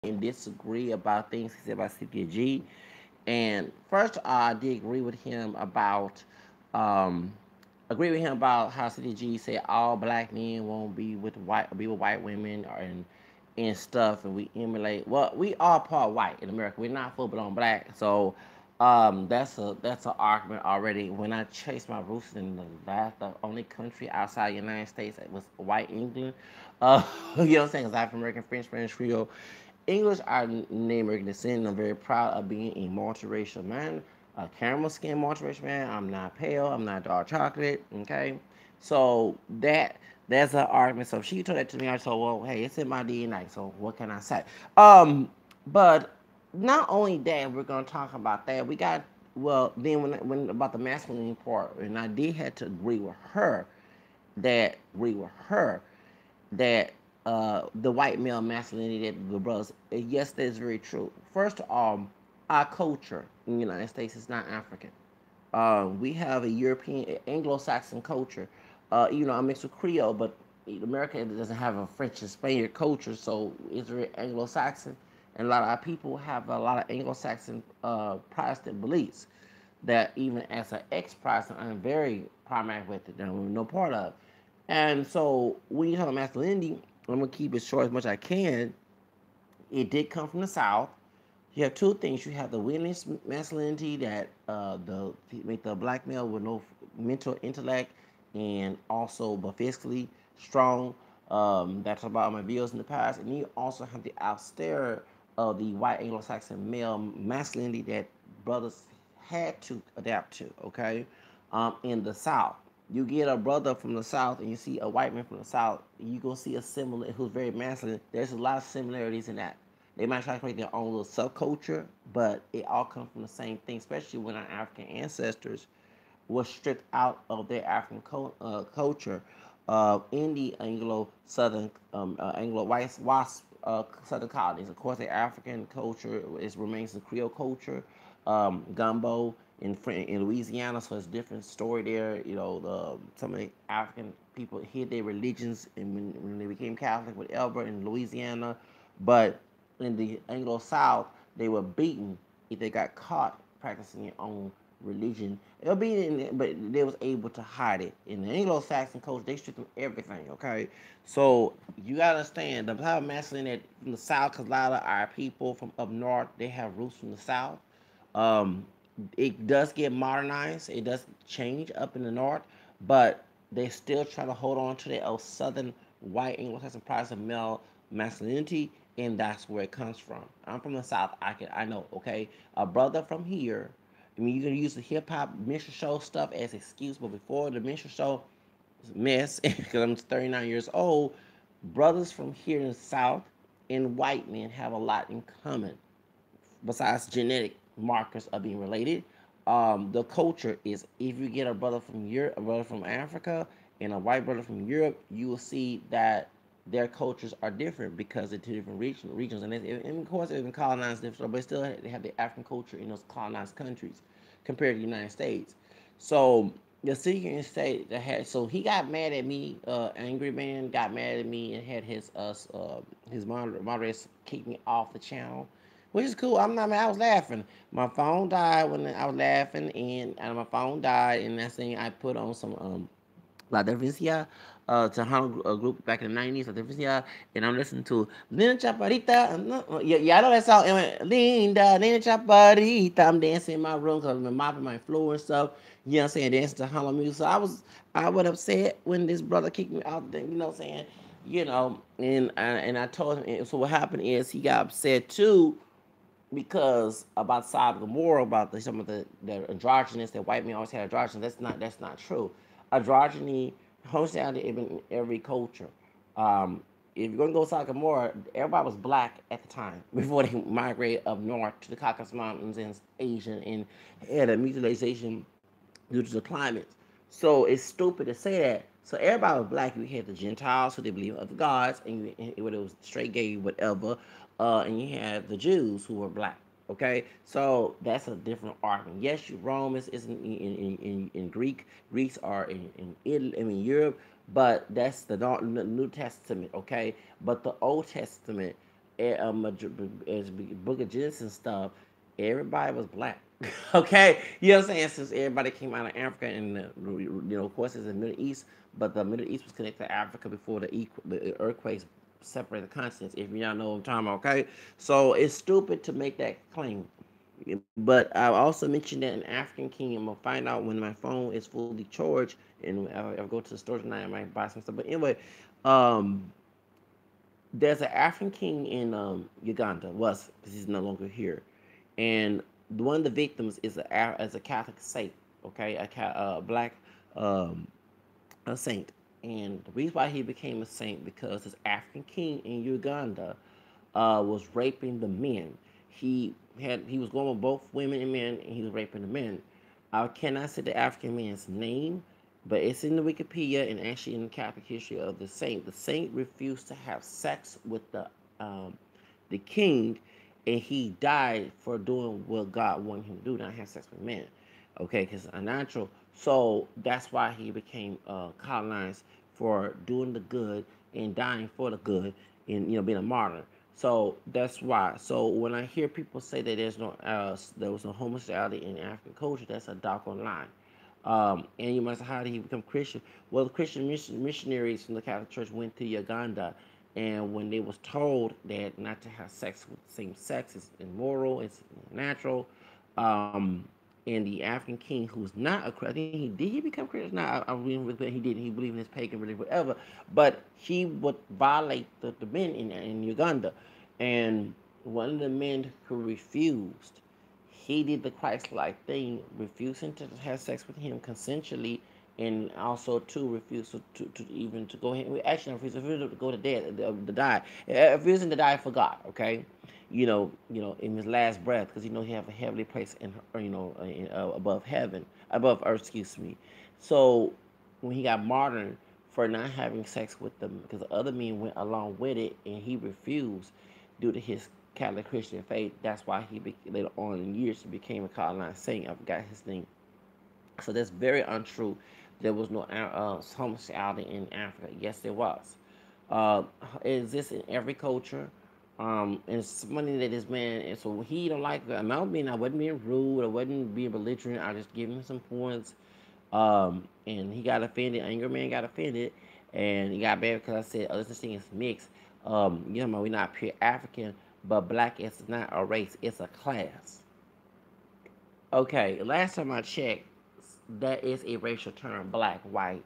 and disagree about things he said about Cynthia G. And first, I did um, agree with him about how Cynthia G said all black men won't be with white women and stuff, and we emulate. Well, we are part white in America. We're not full blown black, so that's an argument already. When I chased my roots in the only country outside the United States that was white England, you know what I'm saying? Because African American, French, Spanish, Creole, English are Native American descent, and I'm very proud of being a multiracial man, a caramel skin multiracial man. I'm not pale. I'm not dark chocolate. Okay, so that's an argument. So she told that to me. I told, well, hey, it's in my DNA. So what can I say? Um, but not only that, we're gonna talk about that. We got well then when about the masculine part, and I did have to agree with her that the white male masculinity that the brothers. Yes, that's very true. First of all, our culture in the United States is not African. We have a European, Anglo-Saxon culture. I mixed with Creole, but America doesn't have a French and Spaniard culture, so it's very Anglo-Saxon. And a lot of our people have a lot of Anglo-Saxon Protestant beliefs that even as an ex-Protestant, I'm very pragmatic with it, that I'm no part of. And so when you talk about masculinity, I'm gonna keep it short as much as I can. It did come from the South. You have two things. You have the witness masculinity that the make the black male with no mental intellect and also but physically strong. That's about my videos in the past. And you also have the austere of the white Anglo-Saxon male masculinity that brothers had to adapt to. Okay, in the South. You get a brother from the South and you see a white man from the South, you gonna see a similar who's very masculine. There's a lot of similarities in that. They might try to create their own little subculture, but it all comes from the same thing, especially when our African ancestors were stripped out of their African culture in the Anglo-white WASP Southern colonies. Of course, the African culture remains the Creole culture, gumbo in Louisiana, so it's a different story there. Some of the African people hid their religions and when they became Catholic, whatever, in Louisiana, but in the Anglo South, they were beaten if they got caught practicing their own religion. They'll be but they was able to hide it. In the Anglo-Saxon culture, they stripped them everything. Okay, so you gotta understand the type of masculine that from the South, because a lot of our people from up north they have roots from the South. Um, it does get modernized. It does change up in the north, but they still try to hold on to their old southern white Anglo-Saxon Protestant male masculinity, and that's where it comes from. I'm from the South. I know. Okay, a brother from here. I mean, you can use the hip hop minstrel show stuff as excuse, but before the minstrel show mess, because I'm 39 years old, brothers from here in the South and white men have a lot in common besides genetic markers of being related. The culture is if you get a brother from Europe, a brother from Africa, and a white brother from Europe, you will see that their cultures are different because they're two different regions, and of course they've been colonized different, but still they have the African culture in those colonized countries compared to the United States. So the Secret State that had so he got mad at me, angry man got mad at me and had his moderators kick me off the channel, which is cool. I'm not mad. I was laughing. My phone died when I was laughing, and my phone died, and that's thing I put on some La Defensia, Tejano group back in the 90s, La Defensia, and I'm listening to Linda Chaparita. Yeah, I know that song. It went, Linda Chaparita. I'm dancing in my room because I'm mopping my floor and stuff. You know what I'm saying? Dancing to Harlem music. So I was upset when this brother kicked me out. You know what I'm saying? And I told him. So what happened is he got upset too because about Sodom and Gomorrah, about some of the androgynous that white men always had androgynous. That's not true. Androgyny holds down in every culture. If you're gonna go Sodom and Gomorrah, everybody was black at the time before they migrated up north to the Caucasus Mountains and Asia and had a mutilization due to the climate. So it's stupid to say that. So everybody was black. You had the Gentiles who they believe in other gods, and whether it was straight, gay, whatever, and you had the Jews who were black. Okay, so that's a different argument. Yes, Rome is in Greek. Greeks are in Italy, I mean Europe, but that's the New Testament. Okay, but the Old Testament as Book of Genesis stuff, everybody was black. Okay, you know what I'm saying? Since everybody came out of Africa, and of course, it's the Middle East, but the Middle East was connected to Africa before the earthquakes separated the continents. If you all know what I'm talking about, okay? So it's stupid to make that claim. But I also mentioned that an African king. I'm gonna find out when my phone is fully charged, and I'll go to the store tonight. I might buy some stuff. But anyway, um, there's an African king in Uganda. Was because he's no longer here, and one of the victims is a Catholic saint. Okay, a black um, a saint, and the reason why he became a saint because this African king in Uganda was raping the men. He was going with both women and men, and he was raping the men. I cannot say the African man's name, but it's in the Wikipedia and actually in the Catholic history of the saint. The saint refused to have sex with the king, and he died for doing what God wanted him to do, not have sex with men. Okay, because it's unnatural. So that's why he became colonized for doing the good and dying for the good, and being a martyr. So that's why. So when I hear people say that there was no homosexuality in African culture, that's a doggone lie. And you must say, how did he become Christian? Well, the Christian missionaries from the Catholic Church went to Uganda, and when they was told that not to have sex with the same sex is immoral, it's natural, um, and the African king who's not a Christian, I think he become Christian. Now I really he did. He believed in his pagan religion, whatever. But he would violate the men in Uganda, and one of the men who refused, he did the Christ-like thing, refusing to have sex with him consensually, and also to refuse to even to go ahead. Actually, refusing to go to death, to die, refusing to die for God. Okay, in his last breath, because he have a heavenly place above heaven, above earth. Excuse me. So when he got martyred for not having sex with them, because the other men went along with it, and he refused due to his Catholic Christian faith. That's why later on in years he became a colonized saint. I forgot his name. So that's very untrue. There was no homosexuality in Africa. Yes, there was. It exists in every culture. And it's funny that this man, and so he don't like that. I wasn't being rude, I wasn't being belligerent. I just gave him some points. And he got offended. Angry man got offended, and he got bad because I said, "Oh, this thing is mixed." We're not pure African, but black is not a race; it's a class. Okay, last time I checked, that is a racial term: black, white,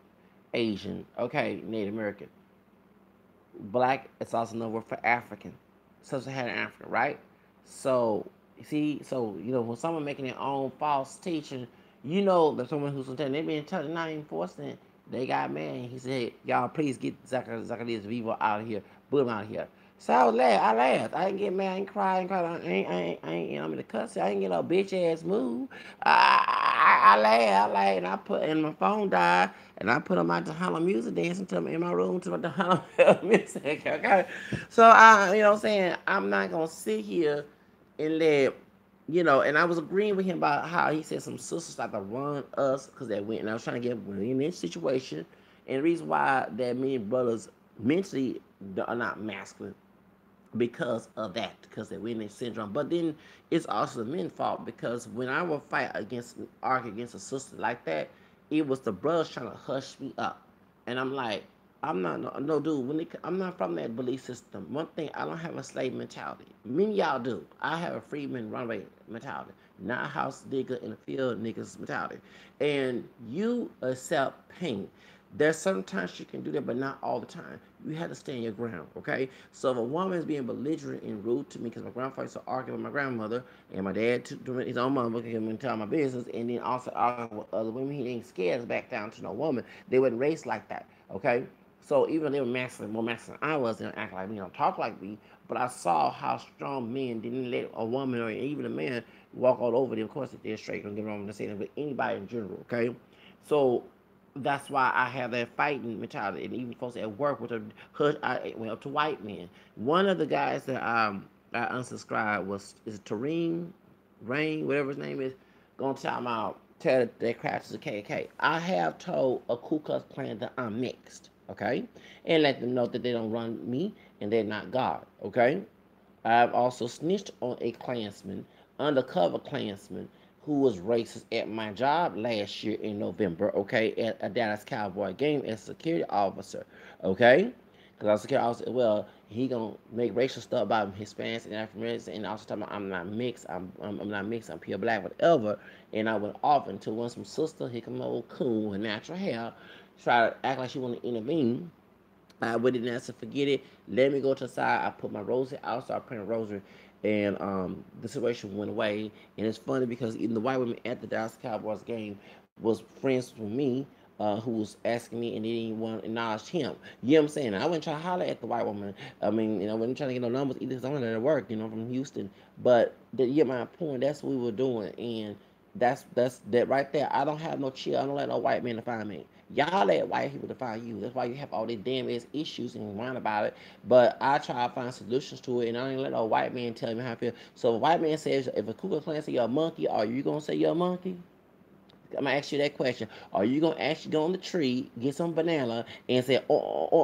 Asian. Okay, Native American. Black is also another word for African, sub-Saharan Africa, right? So see, when someone making their own false teaching, that someone who's telling they being told not enforcing it, they got mad. And he said, hey, "Y'all, please get Zacchaeus Vivo out of here, put him out of here." So I was laugh. I laughed. I didn't get mad. I ain't cry. I ain't cry. I'm in the cuss. I ain't get no bitch ass move. I laughed. I laughed. And my phone died. And I put on my Tejano music, dancing to me in my room to my Tejano music. Okay. So what I'm saying, I'm not gonna sit here and and I was agreeing with him about how he said some sisters like to run us because they went, and I was trying to get women in this situation, and the reason why that many brothers mentally are not masculine because of that, because they're winning syndrome. But then it's also the men's fault because when I would argue against a sister like that, it was the brothers trying to hush me up, and I'm like, I'm not no dude. I'm not from that belief system. One thing, I don't have a slave mentality. Many of y'all do. I have a freedman runaway mentality, not a house digger in the field niggas mentality. And you accept pain. There's sometimes you can do that, but not all the time. You have to stand your ground, okay? So if a woman is being belligerent and rude to me, because my grandfather used to argue with my grandmother, and my dad doing his own mother came and tell my business, and then also arguing with other women, he ain't scared to back down to no woman. They wasn't raised like that, okay? So even though they were more masculine than I was, they don't act like me, don't talk like me, but I saw how strong men didn't let a woman or even a man walk all over them. Of course, they're straight, don't get wrong to say that, but anybody in general, okay? So that's why I have that fighting mentality. And even folks at work with a hush, I went up to white men. One of the guys that I unsubscribed is Tareen, Rain, whatever his name is, gonna tell that crap to the KK. I have told a Ku Klux Klan that I'm mixed, okay, and let them know that they don't run me and they're not God, okay. I've also snitched on a Klansman, undercover Klansman, who was racist at my job last year in November, okay, at a Dallas Cowboy game as a security officer, okay? Because I was a security officer, well, he gonna make racial stuff about Hispanics and African Americans, and also talking about I'm not mixed, I'm not mixed, I'm pure black, whatever. And I went off until one some sister, he come old cool with natural hair, try to act like she want to intervene. I wouldn't ask to forget it. Let me go to the side. I put my rosary out, started praying a rosary, and the situation went away. And it's funny because even the white women at the Dallas Cowboys game was friends with me, who was asking me and they didn't want to acknowledge him. You know what I'm saying? I wasn't trying to holler at the white woman. I mean, I wasn't trying to get no numbers either because I wanted to work, from Houston. But you get my point. That's what we were doing, and that's that right there. I don't have no chill. I don't let no white man define me. Y'all let white people define you. That's why you have all these damn ass issues and whine about it. But I try to find solutions to it, and I ain't let no white man tell me how I feel. So if a white man says, if a Ku Klux Klan say you're a monkey, are you gonna say you're a monkey? I'm gonna ask you that question. Are you gonna actually go on the tree, get some banana, and say,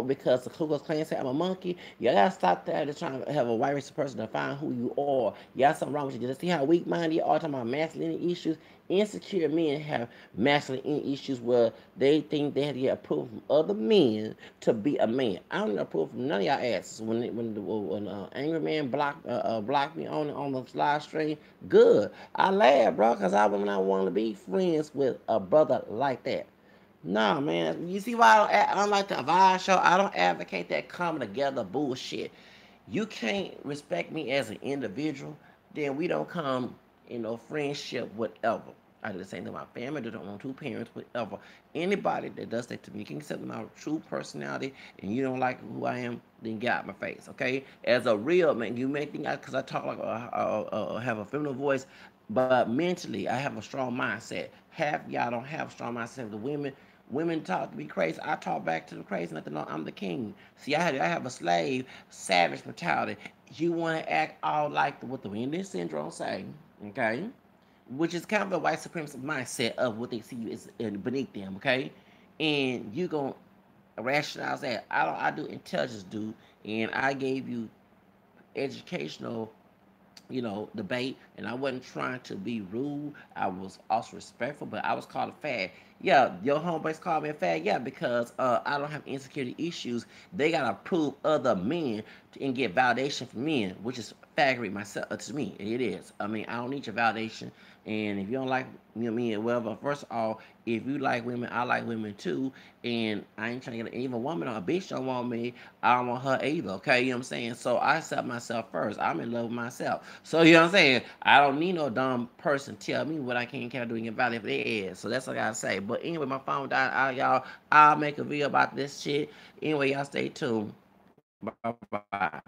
because the Ku Klux Klan said I'm a monkey? You gotta stop that. Just trying to have a white racist person define who you are. You got something wrong with you. Just see how weak minded you are talking about masculinity issues. Insecure men have masculinity issues where they think they have to get approval from other men to be a man. I don't need approval from none of y'all asses. When angry man blocked me on the live stream, good. I laugh, bro, because I would not want to be friends with a brother like that. Nah, man. You see why I don't like the vibe show? I don't advocate that coming together bullshit. You can't respect me as an individual, then we don't come in no friendship, whatever. I do the same thing with my family. They don't want two parents, whatever. Anybody that does that to me, you can accept my true personality, and you don't like who I am, then get out my face, okay? As a real man, you may think because I talk like have a feminine voice, but mentally I have a strong mindset. Half y'all don't have a strong mindset. The women talk to be crazy. I talk back to the crazy. Nothing. No, I'm the king. See, I have a slave, savage mentality. You want to act all like what the Indian syndrome say, okay? Which is kind of a white supremacist mindset of what they see you as beneath them, okay? And you gonna rationalize that. I do intelligence, dude, and I gave you educational debate, and I wasn't trying to be rude. I was also respectful, but I was called a fag. Yeah, your homeboys called me a fag. Yeah, because I don't have insecurity issues. They gotta prove other men and get validation from men, which is faggery myself to me. It is. I mean, I don't need your validation. And if you don't like me, well, first of all, if you like women, I like women too. And I ain't trying to get even woman or a bitch don't want me. I don't want her either. Okay, you know what I'm saying? So I accept myself first. I'm in love with myself. So you know what I'm saying? I don't need no dumb person tell me what I can and can't do and get valid for their ass. So that's what I gotta say. But anyway, my phone died. Y'all, I'll make a video about this shit. Anyway, y'all stay tuned. Bye bye.